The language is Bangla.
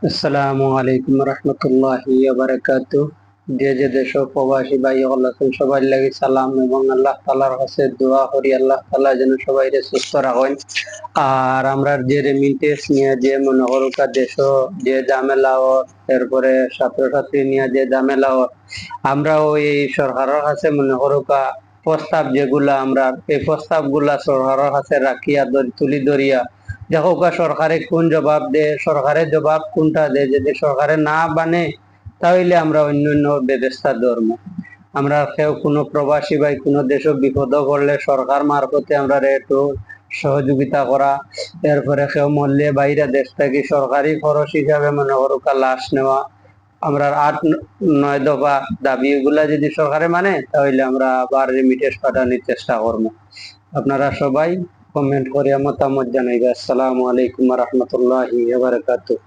আসসালামু আলাইকুম রহমতুল্লাহি ওয়া বারাকাতুহু। যে যে দেশ প্রবাসী ভাই আছেন সবাই লাগি সালাম এবং আল্লাহ তাআলার কাছে দোয়া করি আল্লাহ তাআলা যেন সবাইরে সুস্থ রাখেন। আর আমরা যে রেমিটেন্স নিয়ে যে মনে করুকা দেশ যে ঝামেলা এরপরে ছাত্রছাত্রী নিয়ে যে ঝামেলা আমরা ওই সরকারের কাছে মনে করুকা প্রস্তাব যেগুলা আমরা এই প্রস্তাব গুলা সরকারের কাছে রাখিয়া তুলি ধরিয়া দেখো সরকারে কোন জবাব দেয়, সরকারের জবাব কোনটা দেয়। যদি সরকারে না বানে তাহলে আমরা অন্য অন্য ব্যবস্থা ধরবো। আমরা কেউ কোনো প্রবাসী ভাই কোনো দেশ বিপদ পড়লে সরকার মারফতে আমরা একটু সহযোগিতা করা। এরপরে কেউ মরলে বাইরে দেশ থেকে সরকারি খরচ হিসাবে মনে করুকা লাশ নেওয়া। আমরা 8-9 দফা দাবি এগুলা যদি সরকারে মানে তাহলে আমরা আবার রেমিটেন্স পাঠানোর চেষ্টা করবো। আপনারা সবাই কমেন্ট করে মতামত জানাইবে। আসসালামু আলাইকুম রহমতুল্লাহি ওয়া বারাকাতুহু।